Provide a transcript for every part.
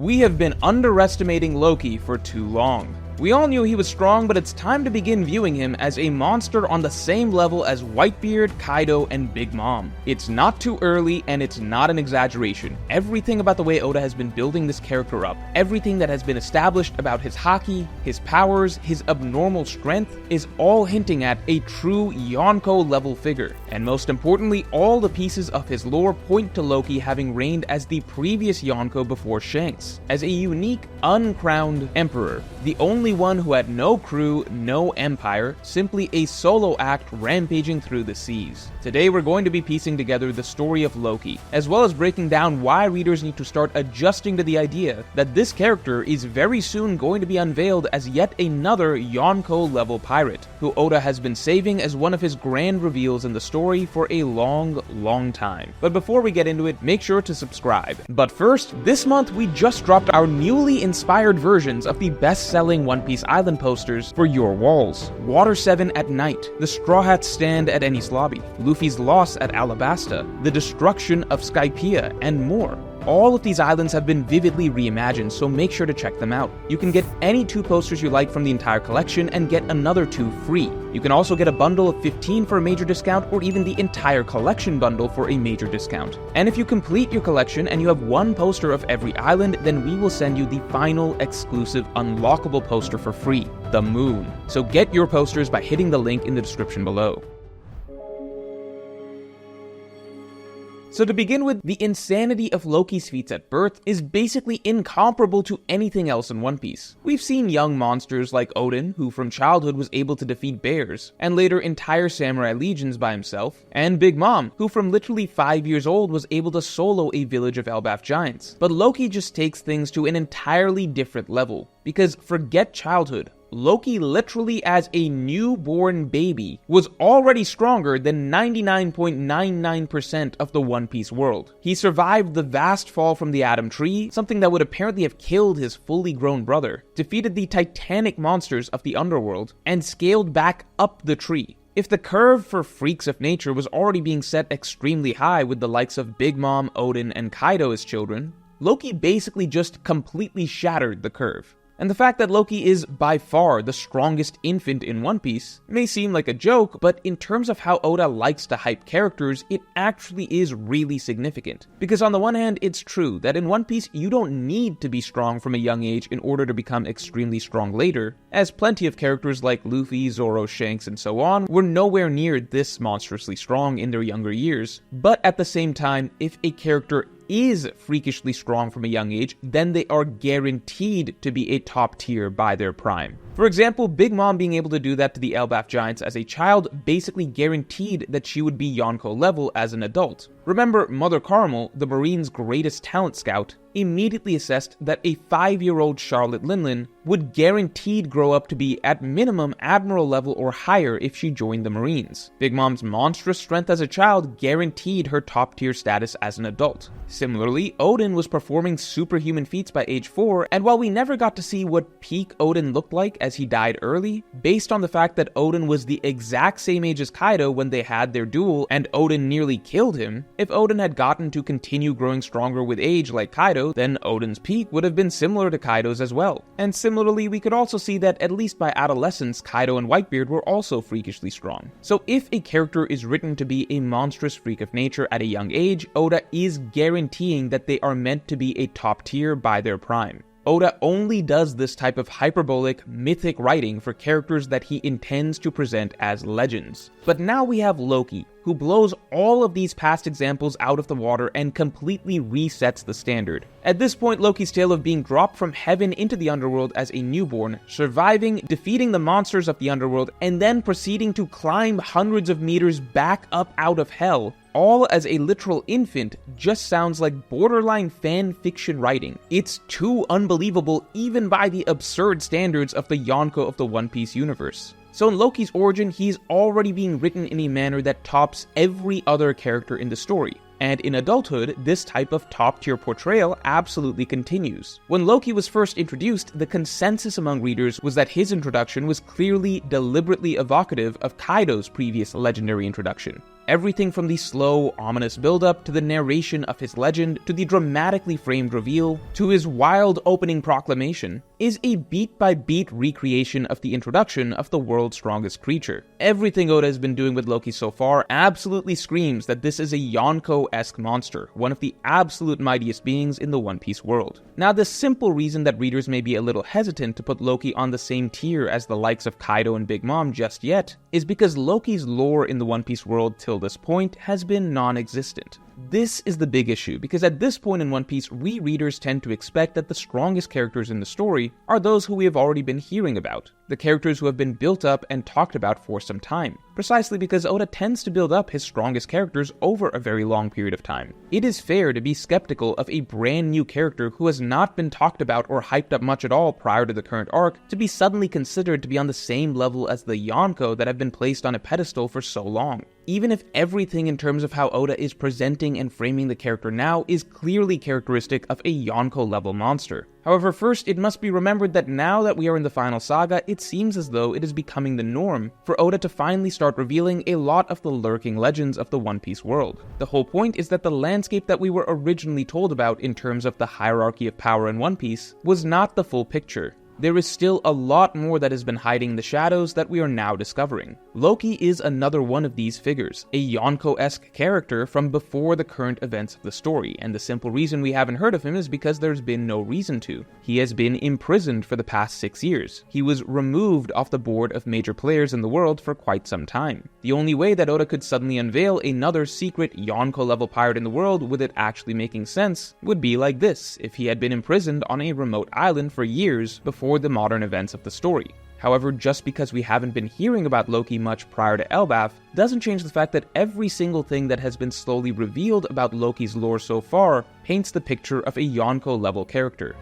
We have been underestimating Loki for too long. We all knew he was strong, but it's time to begin viewing him as a monster on the same level as Whitebeard, Kaido, and Big Mom. It's not too early, and it's not an exaggeration. Everything about the way Oda has been building this character up, everything that has been established about his haki, his powers, his abnormal strength, is all hinting at a true Yonko-level figure. And most importantly, all the pieces of his lore point to Loki having reigned as the previous Yonko before Shanks, as a unique, uncrowned emperor, the only one who had no crew, no empire, simply a solo act rampaging through the seas. Today we're going to be piecing together the story of Loki, as well as breaking down why readers need to start adjusting to the idea that this character is very soon going to be unveiled as yet another Yonko-level pirate, who Oda has been saving as one of his grand reveals in the story for a long time. But before we get into it, make sure to subscribe. But first, this month we just dropped our newly inspired versions of the best-selling One Piece Island posters for your walls. Water 7 at night, the Straw Hats stand at Enies Lobby, Luffy's loss at Alabasta, the destruction of Skypiea, and more. All of these islands have been vividly reimagined, so make sure to check them out. You can get any 2 posters you like from the entire collection and get another 2 free. You can also get a bundle of 15 for a major discount, or even the entire collection bundle for a major discount. And if you complete your collection and you have 1 poster of every island, then we will send you the final exclusive unlockable poster for free, the Moon. So get your posters by hitting the link in the description below. So to begin with, the insanity of Loki's feats at birth is basically incomparable to anything else in One Piece. We've seen young monsters like Odin, who from childhood was able to defeat bears, and later entire samurai legions by himself, and Big Mom, who from literally 5 years old was able to solo a village of Elbaf giants. But Loki just takes things to an entirely different level, because forget childhood, Loki literally as a newborn baby was already stronger than 99.99% of the One Piece world. He survived the vast fall from the Atom Tree, something that would apparently have killed his fully grown brother, defeated the titanic monsters of the underworld, and scaled back up the tree. If the curve for freaks of nature was already being set extremely high with the likes of Big Mom, Odin, and Kaido as children, Loki basically just completely shattered the curve. And the fact that Loki is by far the strongest infant in One Piece may seem like a joke, but in terms of how Oda likes to hype characters, it actually is really significant. Because on the one hand, it's true that in One Piece you don't need to be strong from a young age in order to become extremely strong later, as plenty of characters like Luffy, Zoro, Shanks, and so on were nowhere near this monstrously strong in their younger years. But at the same time, if a character is freakishly strong from a young age, then they are guaranteed to be a top tier by their prime. For example, Big Mom being able to do that to the Elbaf giants as a child basically guaranteed that she would be Yonko level as an adult. Remember, Mother Carmel, the Marine's greatest talent scout, immediately assessed that a 5-year-old Charlotte Linlin would guaranteed grow up to be at minimum Admiral level or higher if she joined the Marines. Big Mom's monstrous strength as a child guaranteed her top tier status as an adult. Similarly, Odin was performing superhuman feats by age 4, and while we never got to see what peak Odin looked like as he died early, based on the fact that Odin was the exact same age as Kaido when they had their duel and Odin nearly killed him, if Odin had gotten to continue growing stronger with age like Kaido, then Odin's peak would have been similar to Kaido's as well. And similarly, we could also see that at least by adolescence, Kaido and Whitebeard were also freakishly strong. So if a character is written to be a monstrous freak of nature at a young age, Oda is guaranteeing that they are meant to be a top tier by their prime. Oda only does this type of hyperbolic, mythic writing for characters that he intends to present as legends. But now we have Loki, who blows all of these past examples out of the water and completely resets the standard. At this point, Loki's tale of being dropped from heaven into the underworld as a newborn, surviving, defeating the monsters of the underworld, and then proceeding to climb hundreds of meters back up out of hell, all as a literal infant, just sounds like borderline fan fiction writing. It's too unbelievable even by the absurd standards of the Yonko of the One Piece universe. So in Loki's origin, he's already being written in a manner that tops every other character in the story. And in adulthood, this type of top-tier portrayal absolutely continues. When Loki was first introduced, the consensus among readers was that his introduction was clearly, deliberately evocative of Kaido's previous legendary introduction. Everything from the slow, ominous build-up to the narration of his legend to the dramatically framed reveal to his wild opening proclamation is a beat-by-beat recreation of the introduction of the world's strongest creature. Everything Oda has been doing with Loki so far absolutely screams that this is a Yonko-esque monster, one of the absolute mightiest beings in the One Piece world. Now, the simple reason that readers may be a little hesitant to put Loki on the same tier as the likes of Kaido and Big Mom just yet is because Loki's lore in the One Piece world till this point has been non-existent. This is the big issue, because at this point in One Piece, we readers tend to expect that the strongest characters in the story are those who we have already been hearing about, the characters who have been built up and talked about for some time, precisely because Oda tends to build up his strongest characters over a very long period of time. It is fair to be skeptical of a brand new character who has not been talked about or hyped up much at all prior to the current arc to be suddenly considered to be on the same level as the Yonko that have been placed on a pedestal for so long. Even if everything in terms of how Oda is presenting and framing the character now is clearly characteristic of a Yonko-level monster. However, first, it must be remembered that now that we are in the final saga, it seems as though it is becoming the norm for Oda to finally start revealing a lot of the lurking legends of the One Piece world. The whole point is that the landscape that we were originally told about in terms of the hierarchy of power in One Piece was not the full picture. There is still a lot more that has been hiding in the shadows that we are now discovering. Loki is another one of these figures, a Yonko-esque character from before the current events of the story, and the simple reason we haven't heard of him is because there's been no reason to. He has been imprisoned for the past 6 years. He was removed off the board of major players in the world for quite some time. The only way that Oda could suddenly unveil another secret Yonko-level pirate in the world with it actually making sense would be like this, if he had been imprisoned on a remote island for years before the modern events of the story. However, just because we haven't been hearing about Loki much prior to Elbaf doesn't change the fact that every single thing that has been slowly revealed about Loki's lore so far paints the picture of a Yonko-level character.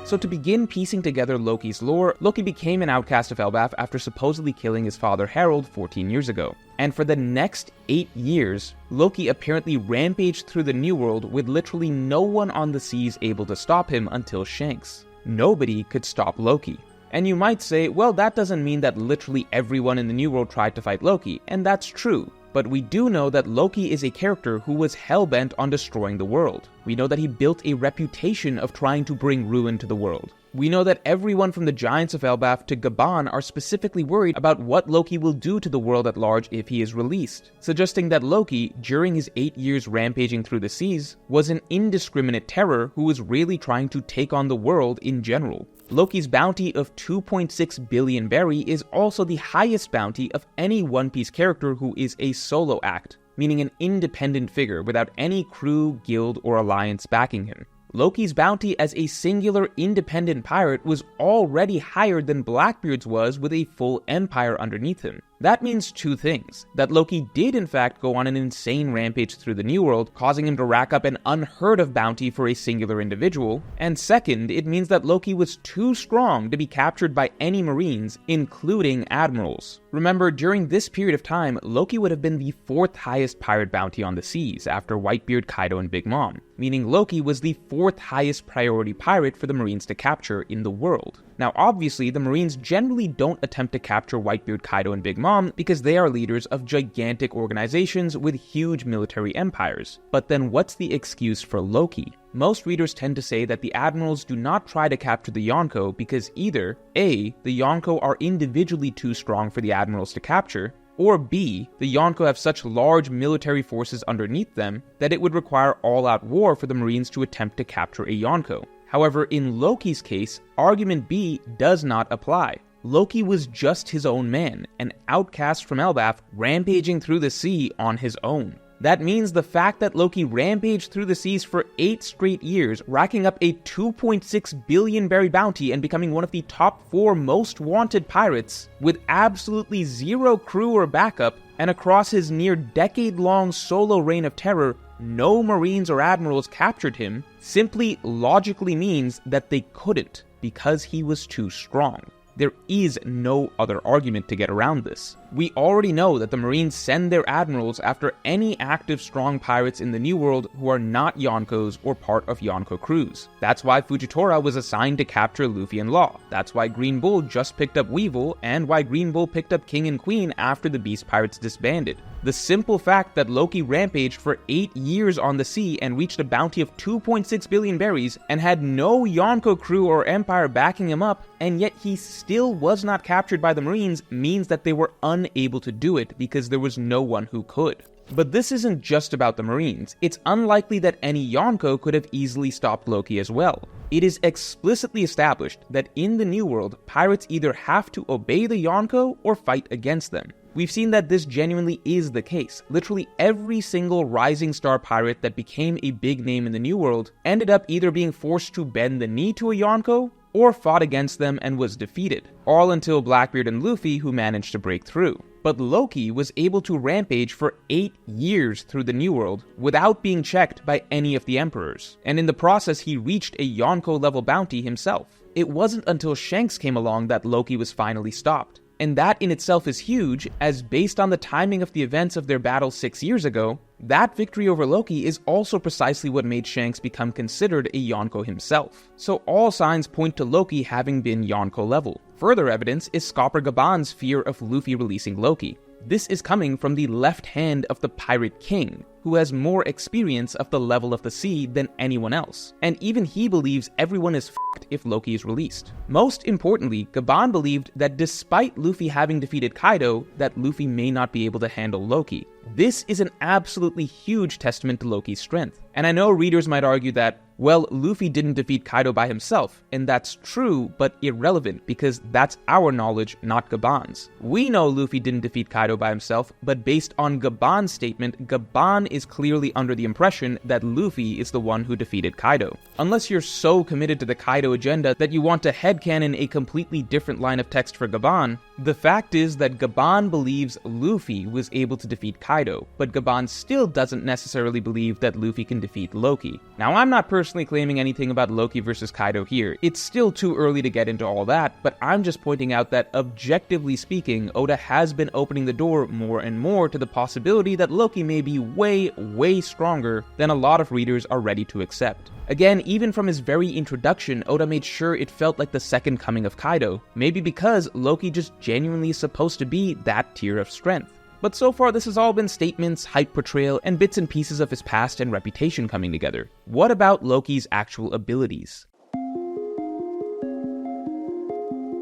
So to begin piecing together Loki's lore, Loki became an outcast of Elbaf after supposedly killing his father Harold 14 years ago. And for the next 8 years, Loki apparently rampaged through the New World with literally no one on the seas able to stop him until Shanks. Nobody could stop Loki. And you might say, well, that doesn't mean that literally everyone in the New World tried to fight Loki, and that's true. But we do know that Loki is a character who was hell-bent on destroying the world. We know that he built a reputation of trying to bring ruin to the world. We know that everyone from the Giants of Elbaf to Gaban are specifically worried about what Loki will do to the world at large if he is released, suggesting that Loki, during his 8 years rampaging through the seas, was an indiscriminate terror who was really trying to take on the world in general. Loki's bounty of 2.6 billion berry is also the highest bounty of any One Piece character who is a solo act, meaning an independent figure without any crew, guild, or alliance backing him. Loki's bounty as a singular independent pirate was already higher than Blackbeard's was with a full empire underneath him. That means two things: that Loki did in fact go on an insane rampage through the New World, causing him to rack up an unheard of bounty for a singular individual, and second, it means that Loki was too strong to be captured by any marines, including admirals. Remember, during this period of time, Loki would have been the 4th highest pirate bounty on the seas, after Whitebeard, Kaido, and Big Mom, meaning Loki was the 4th highest priority pirate for the marines to capture in the world. Now obviously, the marines generally don't attempt to capture Whitebeard, Kaido, and Big Mom because they are leaders of gigantic organizations with huge military empires. But then what's the excuse for Loki? Most readers tend to say that the admirals do not try to capture the Yonko because either A, the Yonko are individually too strong for the admirals to capture, or B, the Yonko have such large military forces underneath them that it would require all-out war for the marines to attempt to capture a Yonko. However, in Loki's case, argument B does not apply. Loki was just his own man, an outcast from Elbaf rampaging through the sea on his own. That means the fact that Loki rampaged through the seas for 8 straight years, racking up a 2.6 billion berry bounty and becoming one of the top 4 most wanted pirates, with absolutely zero crew or backup, and across his near decade-long solo reign of terror, no marines or admirals captured him, simply logically means that they couldn't, because he was too strong. There is no other argument to get around this. We already know that the Marines send their admirals after any active strong pirates in the New World who are not Yonkos or part of Yonko crews. That's why Fujitora was assigned to capture Luffy and Law. That's why Green Bull just picked up Weevil, and why Green Bull picked up King and Queen after the Beast Pirates disbanded. The simple fact that Loki rampaged for 8 years on the sea and reached a bounty of 2.6 billion berries and had no Yonko crew or empire backing him up, and yet he still was not captured by the Marines, means that they were unable to do it because there was no one who could. But this isn't just about the Marines. It's unlikely that any Yonko could have easily stopped Loki as well. It is explicitly established that in the New World, pirates either have to obey the Yonko or fight against them. We've seen that this genuinely is the case. Literally every single rising star pirate that became a big name in the New World ended up either being forced to bend the knee to a Yonko or fought against them and was defeated, all until Blackbeard and Luffy, who managed to break through. But Loki was able to rampage for 8 years through the New World without being checked by any of the emperors, and in the process he reached a Yonko level bounty himself. It wasn't until Shanks came along that Loki was finally stopped. And that in itself is huge, as based on the timing of the events of their battle 6 years ago, that victory over Loki is also precisely what made Shanks become considered a Yonko himself. So all signs point to Loki having been Yonko level. Further evidence is Scopper Gaban's fear of Luffy releasing Loki. This is coming from the left hand of the Pirate King, who has more experience of the level of the sea than anyone else, and even he believes everyone is f***ed if Loki is released. Most importantly, Gaban believed that despite Luffy having defeated Kaido, that Luffy may not be able to handle Loki. This is an absolutely huge testament to Loki's strength. And I know readers might argue that, well, Luffy didn't defeat Kaido by himself, and that's true, but irrelevant, because that's our knowledge, not Gaban's. We know Luffy didn't defeat Kaido by himself, but based on Gaban's statement, Gaban is clearly under the impression that Luffy is the one who defeated Kaido. Unless you're so committed to the Kaido agenda that you want to headcanon a completely different line of text for Gaban, the fact is that Gaban believes Luffy was able to defeat Kaido, but Gaban still doesn't necessarily believe that Luffy can defeat Loki. Now, I'm not personally claiming anything about Loki versus Kaido here. It's still too early to get into all that, but I'm just pointing out that objectively speaking, Oda has been opening the door more and more to the possibility that Loki may be way stronger than a lot of readers are ready to accept. Again, even from his very introduction, Oda made sure it felt like the second coming of Kaido, maybe because Loki just genuinely is supposed to be that tier of strength. But so far this has all been statements, hype portrayal, and bits and pieces of his past and reputation coming together. What about Loki's actual abilities?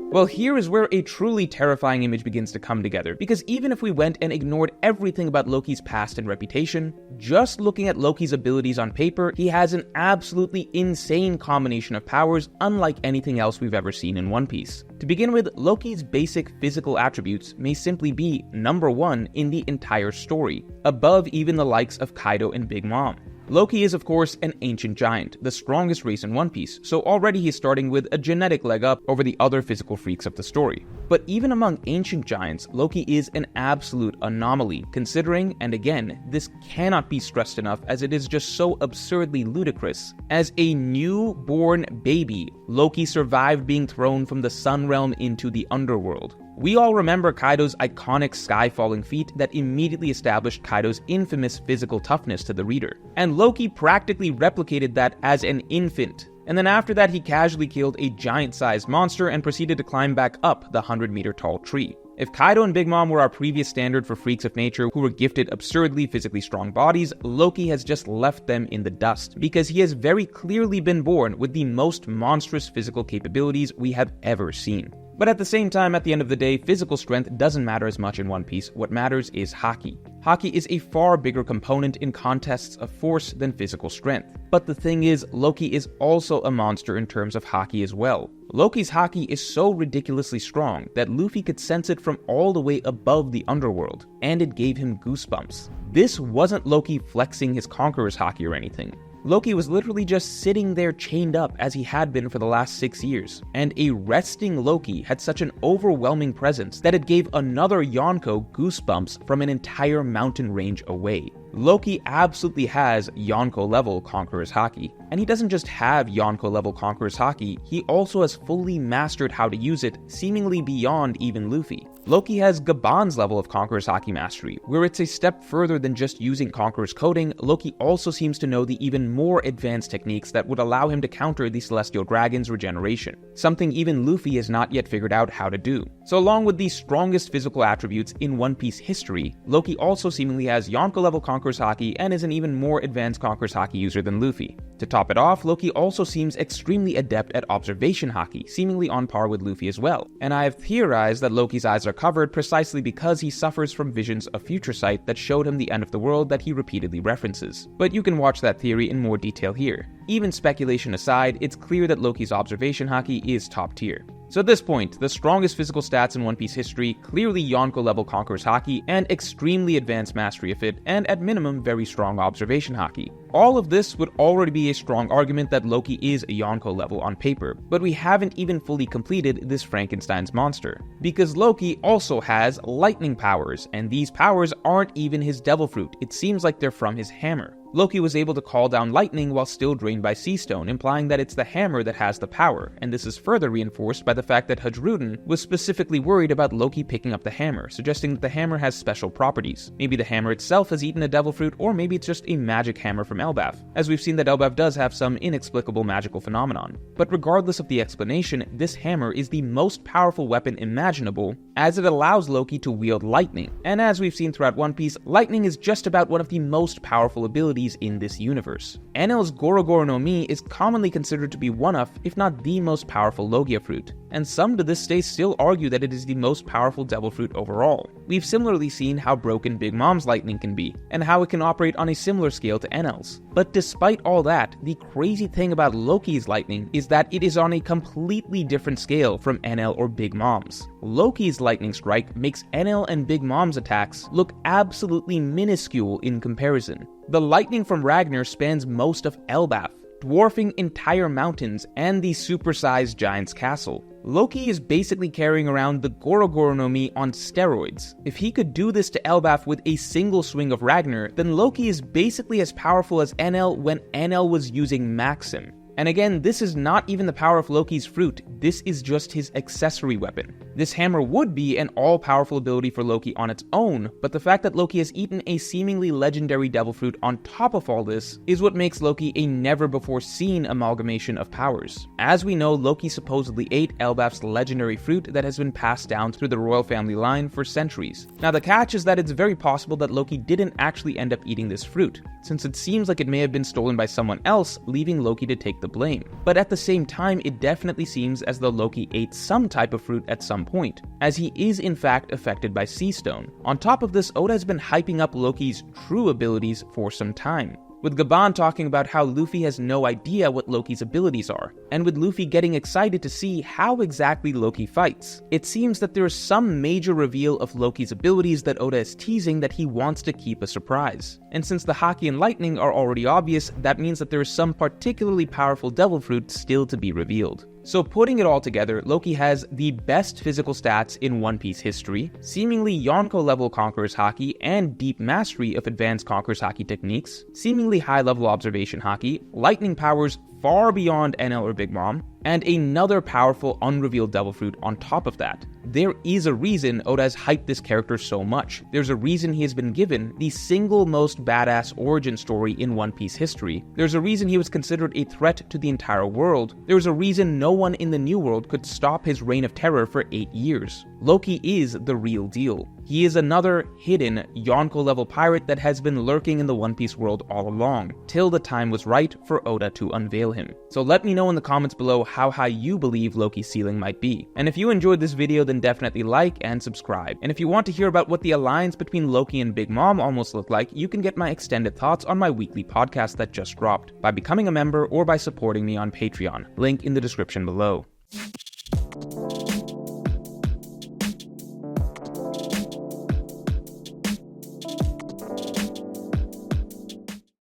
Well, here is where a truly terrifying image begins to come together, because even if we went and ignored everything about Loki's past and reputation, just looking at Loki's abilities on paper, he has an absolutely insane combination of powers unlike anything else we've ever seen in One Piece. To begin with, Loki's basic physical attributes may simply be number one in the entire story, above even the likes of Kaido and Big Mom. Loki is of course an ancient giant, the strongest race in One Piece, so already he's starting with a genetic leg up over the other physical freaks of the story. But even among ancient giants, Loki is an absolute anomaly, considering, and again, this cannot be stressed enough as it is just so absurdly ludicrous. As a newborn baby, Loki survived being thrown from the Sun Realm into the Underworld. We all remember Kaido's iconic sky-falling feat that immediately established Kaido's infamous physical toughness to the reader. And Loki practically replicated that as an infant. And then after that he casually killed a giant-sized monster and proceeded to climb back up the 100-meter tall tree. If Kaido and Big Mom were our previous standard for freaks of nature who were gifted absurdly physically strong bodies, Loki has just left them in the dust, because he has very clearly been born with the most monstrous physical capabilities we have ever seen. But at the same time, at the end of the day, physical strength doesn't matter as much in One Piece. What matters is Haki. Haki is a far bigger component in contests of force than physical strength. But the thing is, Loki is also a monster in terms of Haki as well. Loki's Haki is so ridiculously strong that Luffy could sense it from all the way above the underworld, and it gave him goosebumps. This wasn't Loki flexing his Conqueror's Haki or anything. Loki was literally just sitting there chained up as he had been for the last 6 years, and a resting Loki had such an overwhelming presence that it gave another Yonko goosebumps from an entire mountain range away. Loki absolutely has Yonko-level Conqueror's Haki. And he doesn't just have Yonko-level Conqueror's Haki, he also has fully mastered how to use it, seemingly beyond even Luffy. Loki has Gaban's level of Conqueror's Haki mastery, where it's a step further than just using Conqueror's coding. Loki also seems to know the even more advanced techniques that would allow him to counter the Celestial Dragon's regeneration, something even Luffy has not yet figured out how to do. So along with the strongest physical attributes in One Piece history, Loki also seemingly has Yonko-level Conqueror's Haki and is an even more advanced Conqueror's Haki user than Luffy. To top it off, Loki also seems extremely adept at Observation Haki, seemingly on par with Luffy as well. And I have theorized that Loki's eyes are covered precisely because he suffers from visions of future sight that showed him the end of the world that he repeatedly references. But you can watch that theory in more detail here. Even speculation aside, it's clear that Loki's Observation Haki is top tier. So at this point, the strongest physical stats in One Piece history, clearly Yonko-level Conqueror's Haki, and extremely advanced mastery of it, and at minimum very strong Observation Haki. All of this would already be a strong argument that Loki is a Yonko level on paper, but we haven't even fully completed this Frankenstein's monster. Because Loki also has lightning powers, and these powers aren't even his devil fruit, it seems like they're from his hammer. Loki was able to call down lightning while still drained by sea stone, implying that it's the hammer that has the power, and this is further reinforced by the fact that Hajrudin was specifically worried about Loki picking up the hammer, suggesting that the hammer has special properties. Maybe the hammer itself has eaten a devil fruit, or maybe it's just a magic hammer from Elbaf, as we've seen that Elbaf does have some inexplicable magical phenomenon. But regardless of the explanation, this hammer is the most powerful weapon imaginable, as it allows Loki to wield lightning. And as we've seen throughout One Piece, lightning is just about one of the most powerful abilities in this universe. Enel's Gorogoro no Mi is commonly considered to be one of, if not the most powerful Logia fruit, and some to this day still argue that it is the most powerful devil fruit overall. We've similarly seen how broken Big Mom's lightning can be, and how it can operate on a similar scale to Enel's. But despite all that, the crazy thing about Loki's lightning is that it is on a completely different scale from Enel or Big Mom's. Loki's lightning strike makes Enel and Big Mom's attacks look absolutely minuscule in comparison. The lightning from Ragnar spans most of Elbaf, dwarfing entire mountains and the supersized giant's castle. Loki is basically carrying around the Gorogoro no Mi on steroids. If he could do this to Elbaf with a single swing of Ragnar, then Loki is basically as powerful as Enel when Enel was using Maxim. And again, this is not even the power of Loki's fruit, this is just his accessory weapon. This hammer would be an all-powerful ability for Loki on its own, but the fact that Loki has eaten a seemingly legendary devil fruit on top of all this is what makes Loki a never-before-seen amalgamation of powers. As we know, Loki supposedly ate Elbaf's legendary fruit that has been passed down through the royal family line for centuries. Now the catch is that it's very possible that Loki didn't actually end up eating this fruit, since it seems like it may have been stolen by someone else, leaving Loki to take the blame. But at the same time, it definitely seems as though Loki ate some type of fruit at some point, as he is in fact affected by Sea Stone. On top of this, Oda has been hyping up Loki's true abilities for some time, with Gaban talking about how Luffy has no idea what Loki's abilities are, and with Luffy getting excited to see how exactly Loki fights. It seems that there is some major reveal of Loki's abilities that Oda is teasing that he wants to keep a surprise. And since the Haki and Lightning are already obvious, that means that there is some particularly powerful devil fruit still to be revealed. So putting it all together, Loki has the best physical stats in One Piece history, seemingly Yonko-level Conqueror's Haki and deep mastery of advanced Conqueror's Haki techniques, seemingly high-level Observation Haki, lightning powers far beyond Enel or Big Mom, and another powerful unrevealed devil fruit on top of that. There is a reason Oda has hyped this character so much. There's a reason he has been given the single most badass origin story in One Piece history. There's a reason he was considered a threat to the entire world. There's a reason no one in the New World could stop his reign of terror for 8 years. Loki is the real deal. He is another hidden Yonko-level pirate that has been lurking in the One Piece world all along, till the time was right for Oda to unveil him. So let me know in the comments below how high you believe Loki's ceiling might be. And if you enjoyed this video, then definitely like and subscribe. And if you want to hear about what the alliance between Loki and Big Mom almost looked like, you can get my extended thoughts on my weekly podcast that just dropped, by becoming a member or by supporting me on Patreon. Link in the description below.